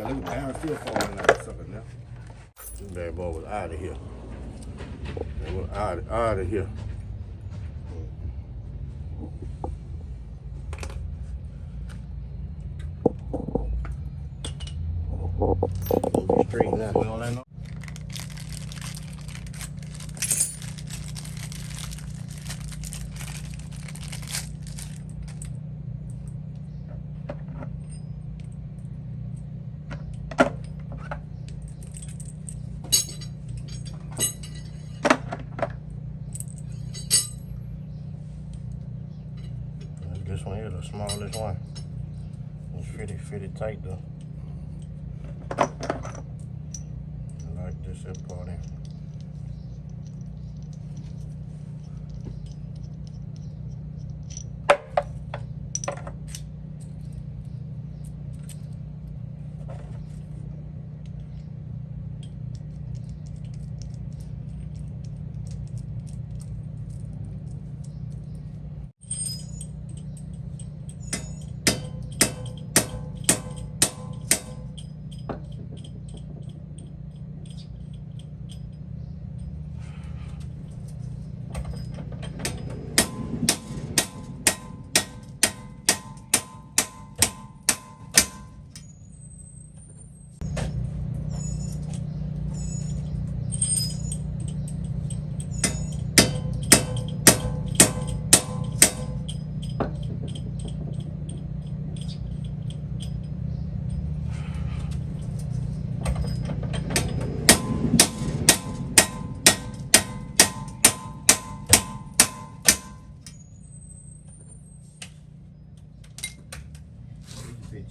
look at the iron still falling out of sucker now. This bad boy was out of here. It was out of here. Straighten that well in. This one here, the smallest one. It's pretty tight though. I like this here part in.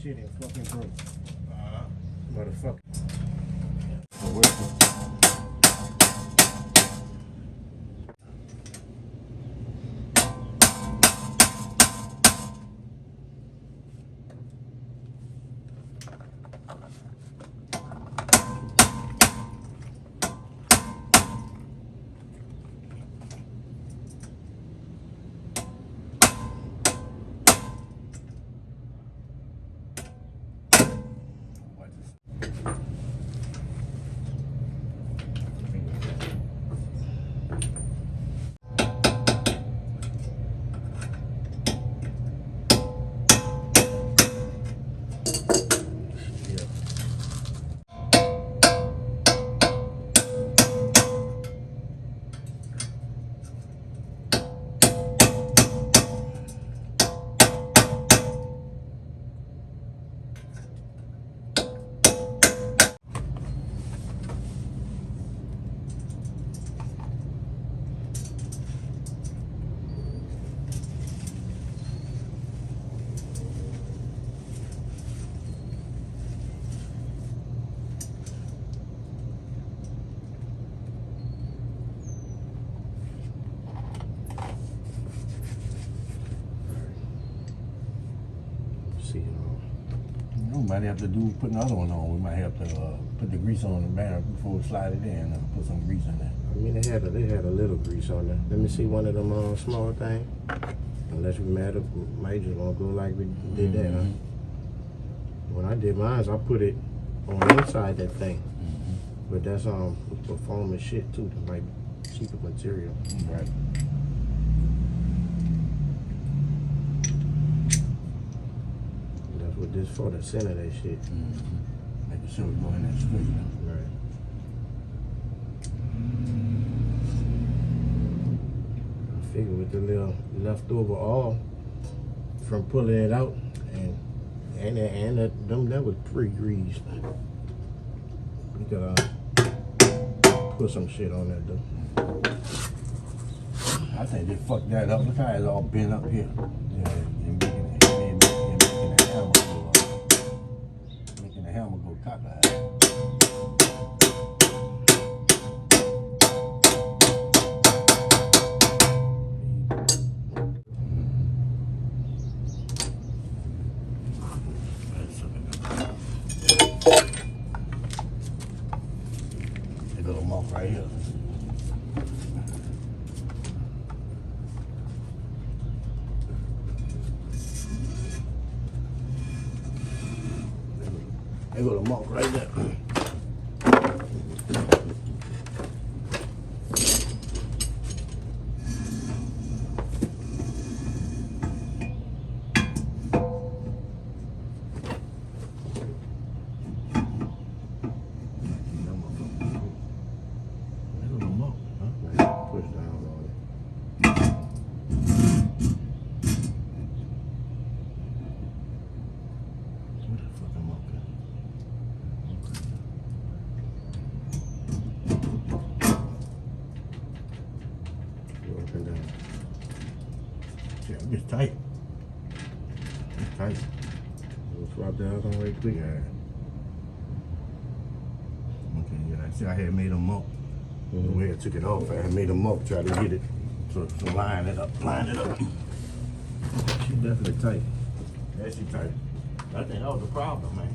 Shit ain't fucking broke. Motherfucker. We might have to put another one on. We might have to put the grease on the banner before we slide it in and put some grease in there. I mean, they had a little grease on there. Let me see one of them small things. Unless we might just gonna go like we did that, huh? When I did mine, I put it on inside that thing. But that's performance shit too. That might be cheaper material. Right. With this for the center of that shit. Making sure we go in that straight. Right. I figure with the little leftover oil from pulling it out and that was pre-greased. We could put some shit on that though. I think they fucked that up. Look how it's all bent up here. Yeah, making the hammer go cockeyed. A little mark right here. It There go the muck right there. Yeah, it's tight. It's tight. We'll swap the other one right quick. Yeah. Okay, yeah. See, I had made them up. The way I took it off, I had made them up, try to get it. So line it up, line it up. She's definitely tight. Yeah, she's tight. I think that was the problem, man.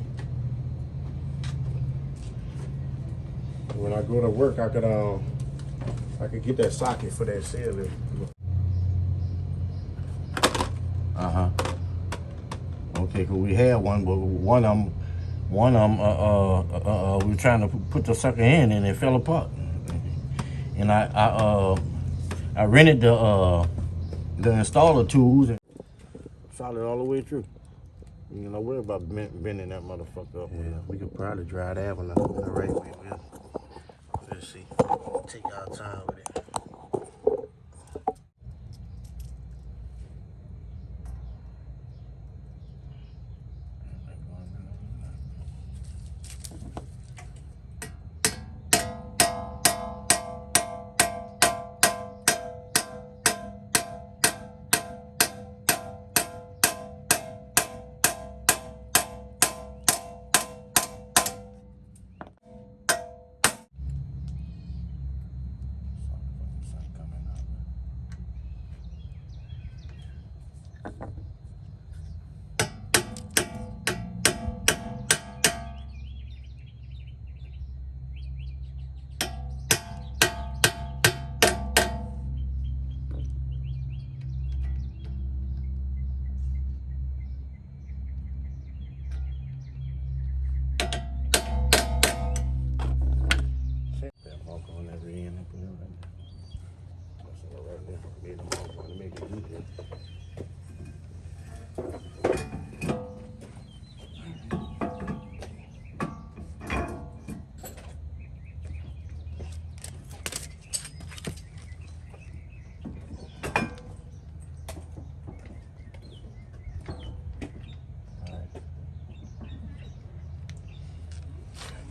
When I go to work, I could get that socket for that seal. Okay, cause we had one, but one of them, we were trying to put the sucker in and it fell apart. And I rented the installer tools and solid all the way through. You know, worry about bending that motherfucker up. Yeah, we could probably dry that one up in the right way. We'll see. Take our time with it.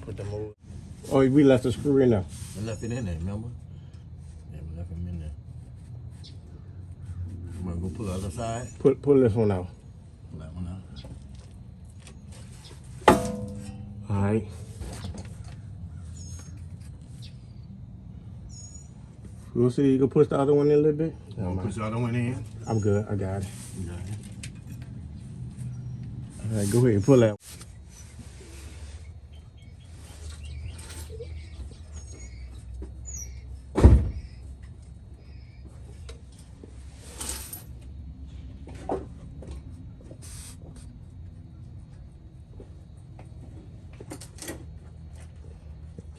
Put the mold. Oh, we left the screw in there. We left it in there, remember? Yeah, we left him in there. You want to go pull the other side? Pull this one out. Pull that one out. All right. We'll see. You can push the other one in a little bit. Push the other one in. I'm good. I got it. You got it. All right, go ahead and pull that.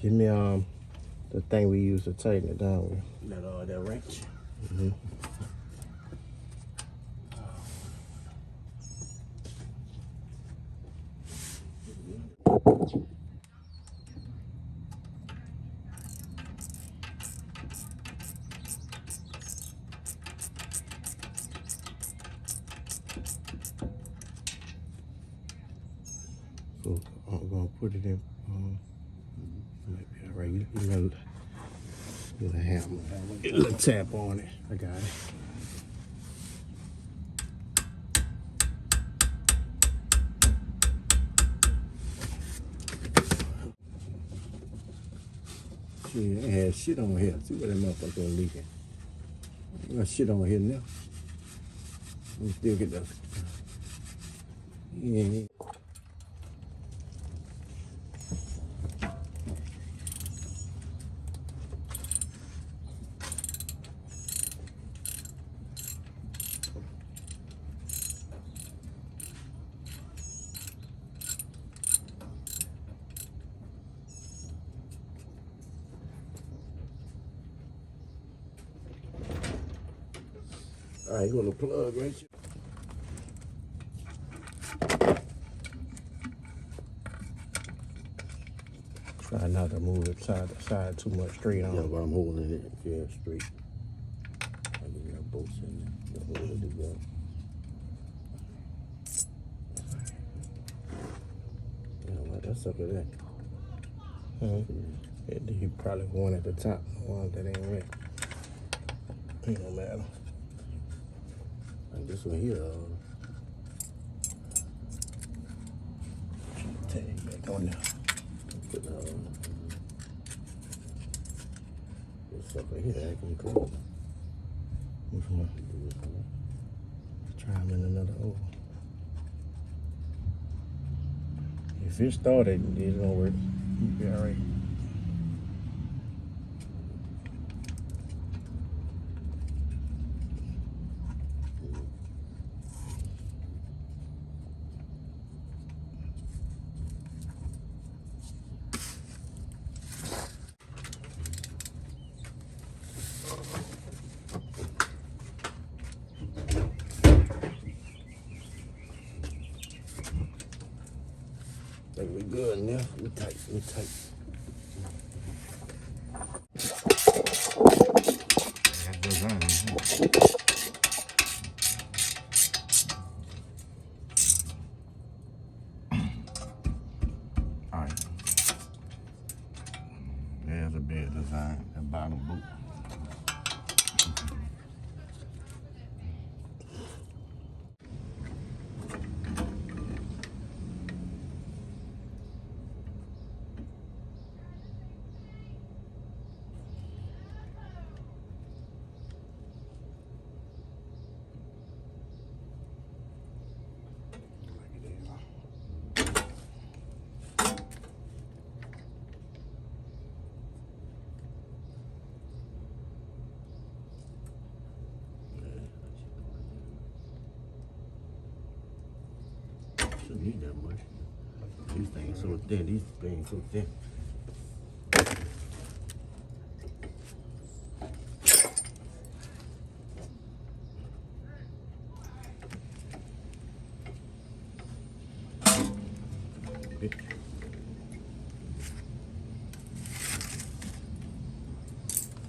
Give me the thing we use to tighten it down with. That wrench. Mm-hmm. So I'm gonna put it in. Might be all right. You got a hammer. Get a little tap on it. I got it. Shit, I had shit on here. See what that motherfucker leaking. I got shit on here now. Let me still get that. Yeah. All right, you want to plug right here? Try not to move it side to side too much straight on. Yeah, but I'm holding it straight. I get that bolts in there. Hold it together. Yeah, like that sucker there. You probably one at the top, the one that ain't right. Ain't no matter. Like this one here. Tag back on there. Put this sucker here acting cool. Which one? Try them in another oval. If it started, it don't work. You'll be all right. I think we good now. We tight. That design. All right. There's a bed design. That bottom boot. Shouldn't need that much. These things so thin. These things so thin.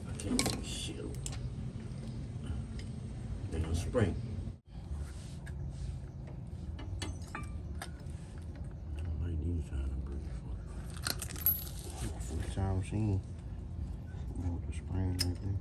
I can't do shit. Damn spring. Time machine. With the spring right there.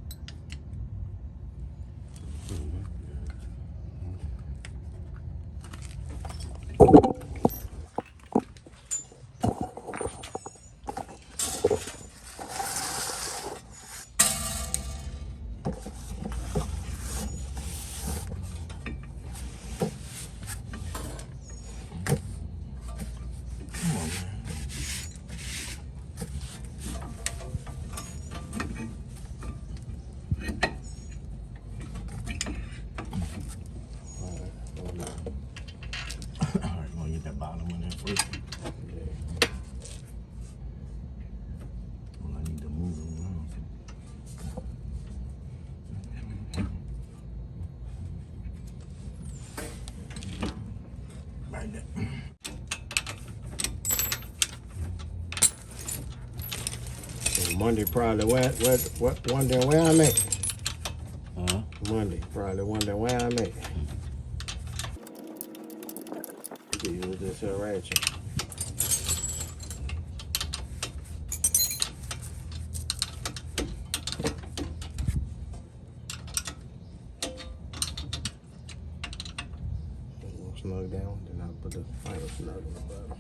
Monday probably wondering where I'm at. Monday probably wondering where I'm at. You can use this here ratchet. Snug down, then I'll put the final snug on the bottom.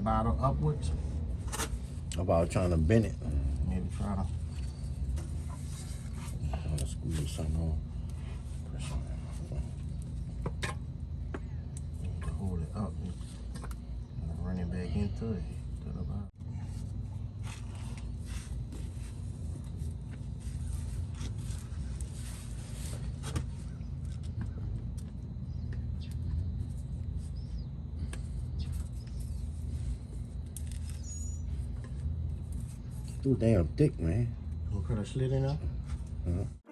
bottom upwards. About trying to bend it. Maybe try to. I'm gonna squeeze something on. Press on it. Hold it up and run it back into it. To the bottom. Too damn thick, man. Gonna cut a slit in there? Uh-huh.